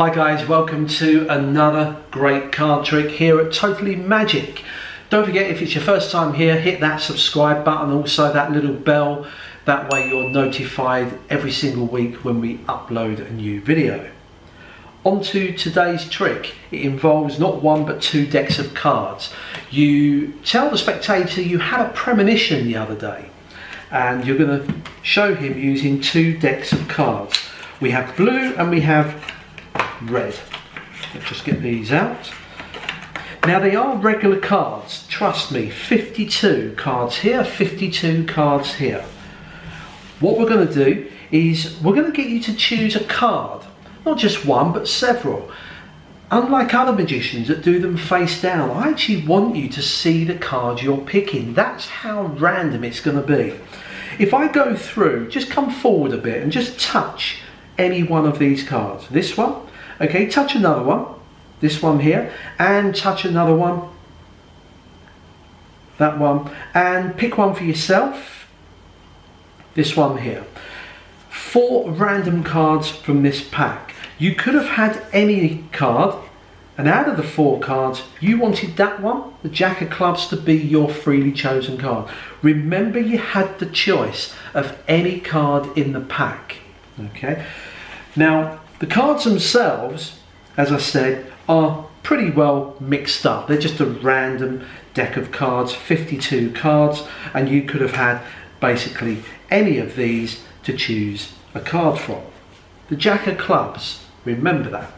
Hi guys, welcome to another great card trick here at Totally Magic. Don't forget, if it's your first time here, hit that subscribe button, also that little bell. That way you're notified every single week when we upload a new video. On to today's trick. It involves not one but two decks of cards. You tell the spectator you had a premonition the other day, and you're going to show him using two decks of cards. We have blue and we have red. Let's just get these out. Now they are regular cards, trust me, 52 cards here, 52 cards here. What we're going to do is we're going to get you to choose a card, not just one but several. Unlike other magicians that do them face down, I actually want you to see the card you're picking. That's how random it's going to be. If I go through, just come forward a bit and just touch any one of these cards. This one, okay, touch another one, this one here, and touch another one, that one, and pick one for yourself, this one here. 4 random cards from this pack. You could have had any card, and out of the 4 cards, you wanted that one, the Jack of Clubs, to be your freely chosen card. Remember, you had the choice of any card in the pack. Okay. Now, the cards themselves, as I said, are pretty well mixed up. They're just a random deck of cards, 52 cards, and you could have had basically any of these to choose a card from. The Jack of Clubs, remember that.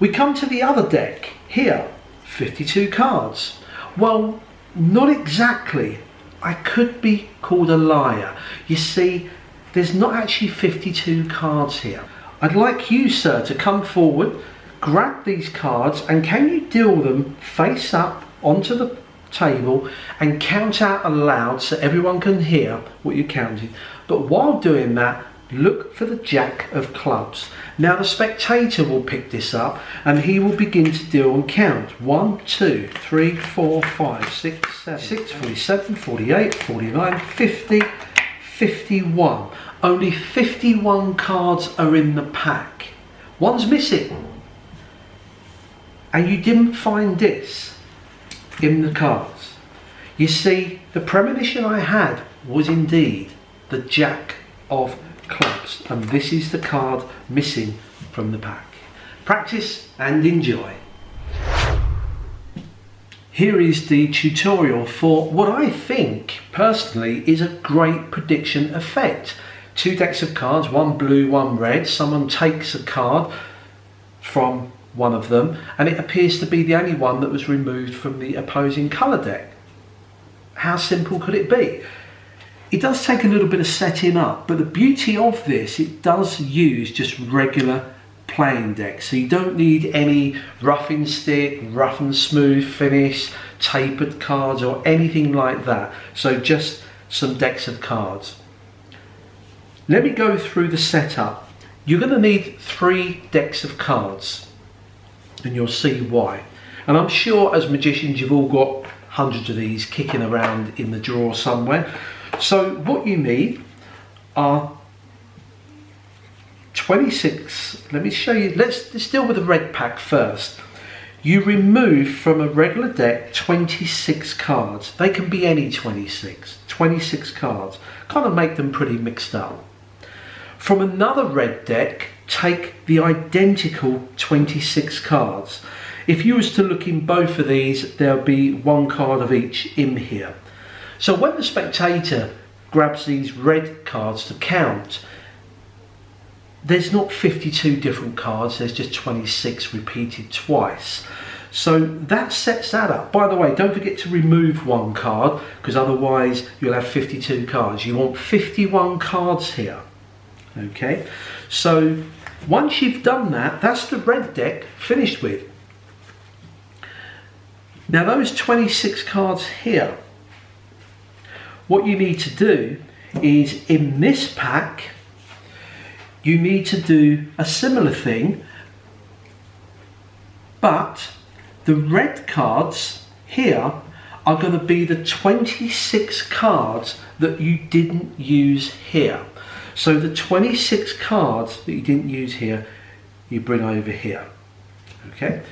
We come to the other deck here, 52 cards. Well, not exactly. I could be called a liar. You see, there's not actually 52 cards here. I'd like you, sir, to come forward, grab these cards, and can you deal them face up onto the table and count out aloud so everyone can hear what you're counting. But while doing that, look for the Jack of Clubs. Now the spectator will pick this up and he will begin to deal and count. 1, 2, 3, 4, 5, 6, 7, 47, 48, 49, 50, 51. Only 51 cards are in the pack. One's missing. And you didn't find this in the cards. You see, the premonition I had was indeed the Jack of Clubs, and this is the card missing from the pack. Practice and enjoy. Here is the tutorial for what I think personally is a great prediction effect. 2 decks of cards, one blue, one red. Someone takes a card from one of them and it appears to be the only one that was removed from the opposing colour deck. How simple could it be? It does take a little bit of setting up, but the beauty of this, it does use just regular playing decks. So you don't need any rough and stick, rough and smooth finish, tapered cards or anything like that. So just some decks of cards. Let me go through the setup. You're going to need 3 decks of cards, and you'll see why. And I'm sure as magicians you've all got hundreds of these kicking around in the drawer somewhere. So what you need are 26, let me show you, let's deal with the red pack first. You remove from a regular deck 26 cards. They can be any 26 cards. Kind of make them pretty mixed up. From another red deck, take the identical 26 cards. If you was to look in both of these, there'll be 1 card of each in here. So when the spectator grabs these red cards to count, there's not 52 different cards, there's just 26 repeated twice. So that sets that up. By the way, don't forget to remove 1 card, because otherwise you'll have 52 cards. You want 51 cards here. Okay, so once you've done that, that's the red deck finished with. Now those 26 cards here, what you need to do is in this pack, you need to do a similar thing, but the red cards here are going to be the 26 cards that you didn't use here. So the 26 cards that you didn't use here, you bring over here. Okay.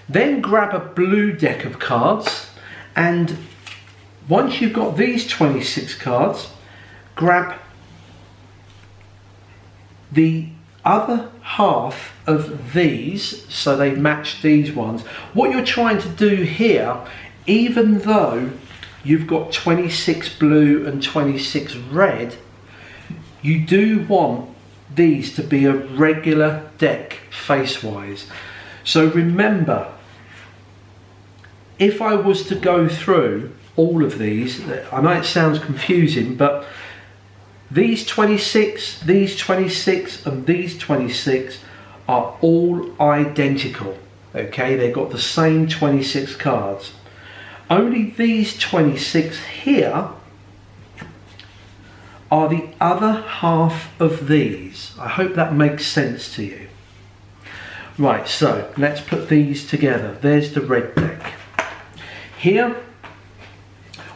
Then grab a blue deck of cards, and once you've got these 26 cards, grab the other half of these so they match these ones. What you're trying to do here, even though you've got 26 blue and 26 red, you do want these to be a regular deck face-wise. So remember, if I was to go through all of these, I know it sounds confusing, but these 26, these 26 and these 26 are all identical. Okay, they've got the same 26 cards. Only these 26 here are the other half of these. I hope that makes sense to you. Right, so let's put these together. There's the red deck. Here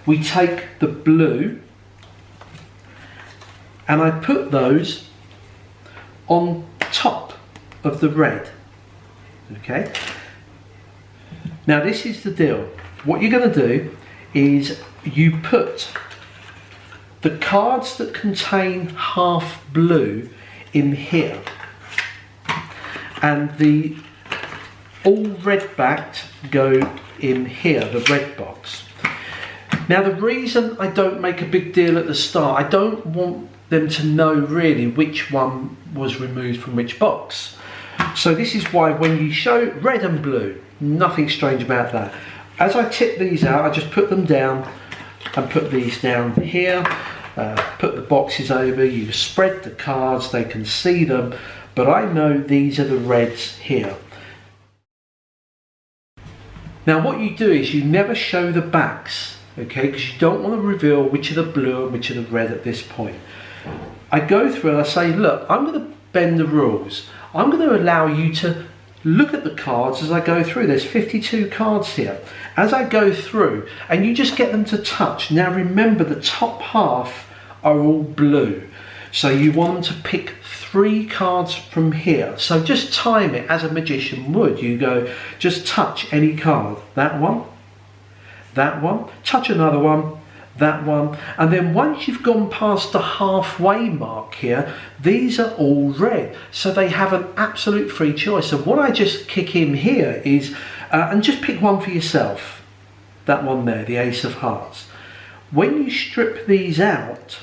we take the blue and I put those on top of the red. Okay. Now this is the deal. What you're going to do is you put the cards that contain half blue in here, and the all red backed go in here, the red box. Now the reason I don't make a big deal at the start, I don't want them to know really which one was removed from which box. So this is why when you show red and blue, nothing strange about that. As I tip these out, I just put them down and put these down here, put the boxes over, you spread the cards, they can see them, but I know these are the reds here. Now what you do is you never show the backs, okay, because you don't want to reveal which are the blue and which are the red at this point. I go through and I say, look, I'm going to bend the rules. I'm going to allow you to look at the cards as I go through. There's 52 cards here. As I go through, and you just get them to touch. Now remember, the top half are all blue. So you want them to pick 3 cards from here. So just time it as a magician would. You go, just touch any card. That one, touch another one, that one, and then once you've gone past the halfway mark here, these are all red, so they have an absolute free choice. And what I just kick in here is, and just pick one for yourself, that one there, the Ace of Hearts. When you strip these out,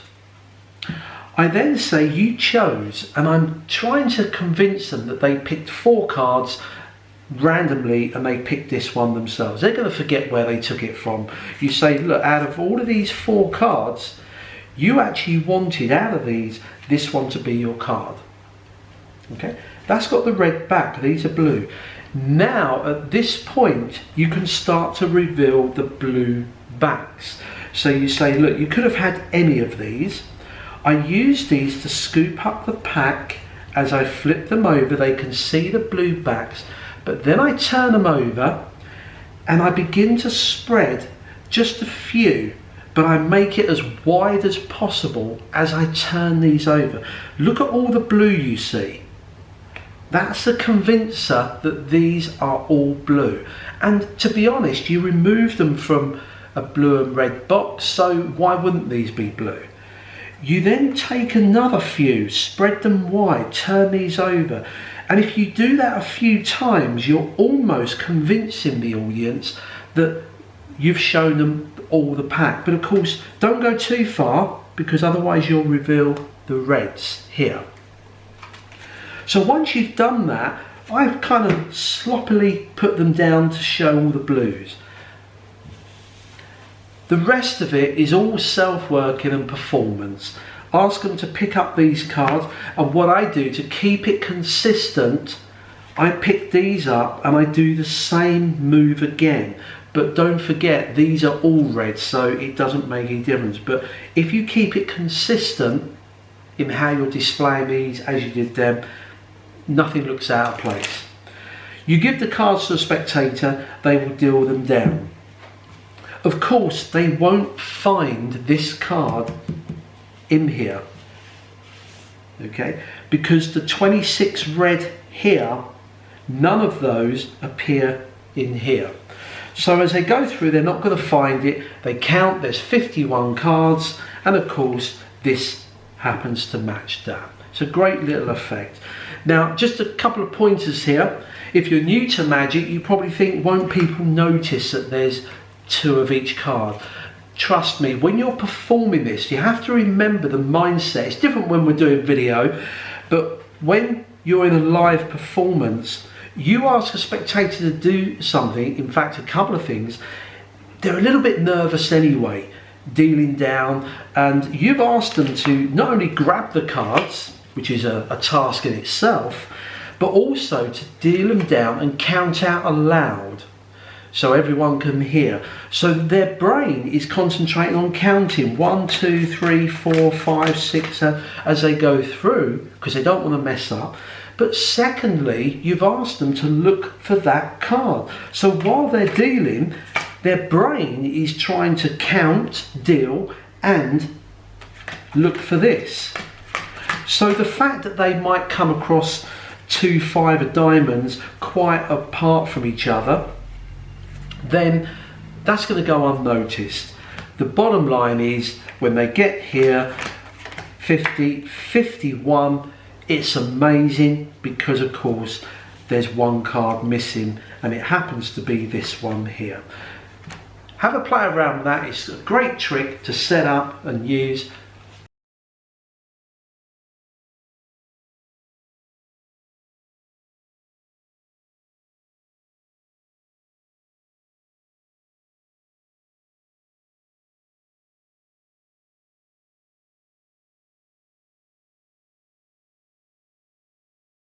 I then say you chose, and I'm trying to convince them that they picked 4 cards randomly and they picked this one themselves. They're going to forget where they took it from. You say, look, out of all of these 4 cards, you actually wanted out of these this one to be your card. Okay, that's got the red back, these are blue. Now at this point you can start to reveal the blue backs. So you say, look, you could have had any of these. I use these to scoop up the pack. As I flip them over, they can see the blue backs. But then I turn them over and I begin to spread just a few, but I make it as wide as possible as I turn these over. Look at all the blue you see. That's a convincer that these are all blue. And to be honest, you remove them from a blue and red box, so why wouldn't these be blue? You then take another few, spread them wide, turn these over. And if you do that a few times, you're almost convincing the audience that you've shown them all the pack. But of course, don't go too far, because otherwise you'll reveal the reds here. So once you've done that, I've kind of sloppily put them down to show all the blues. The rest of it is all self-working and performance. Ask them to pick up these cards, and what I do to keep it consistent, I pick these up and I do the same move again. But don't forget, these are all red, so it doesn't make any difference. But if you keep it consistent in how you're displaying these as you did them, nothing looks out of place. You give the cards to a spectator, they will deal them down. Of course, they won't find this card in here. okay? Because the 26 red here, none of those appear in here. So as they go through, they're not going to find it. They count, there's 51 cards, and of course this happens to match that. It's a great little effect. Now, just a couple of pointers here. If you're new to Magic, you probably think, won't people notice that there's 2 of each card? Trust me, when you're performing this, you have to remember the mindset. It's different when we're doing video, but when you're in a live performance, you ask a spectator to do something, in fact a couple of things, they're a little bit nervous anyway, dealing down, and you've asked them to not only grab the cards, which is a task in itself, but also to deal them down and count out aloud so everyone can hear. So their brain is concentrating on counting 1, 2, 3, 4, 5, 6 as they go through, because they don't want to mess up. But secondly, you've asked them to look for that card. So while they're dealing, their brain is trying to count, deal, and look for this. So the fact that they might come across 2 5 of diamonds quite apart from each other, then that's going to go unnoticed. The bottom line is, when they get here, 50, 51, it's amazing, because of course there's 1 card missing, and it happens to be this one here. Have a play around with that. It's a great trick to set up and use.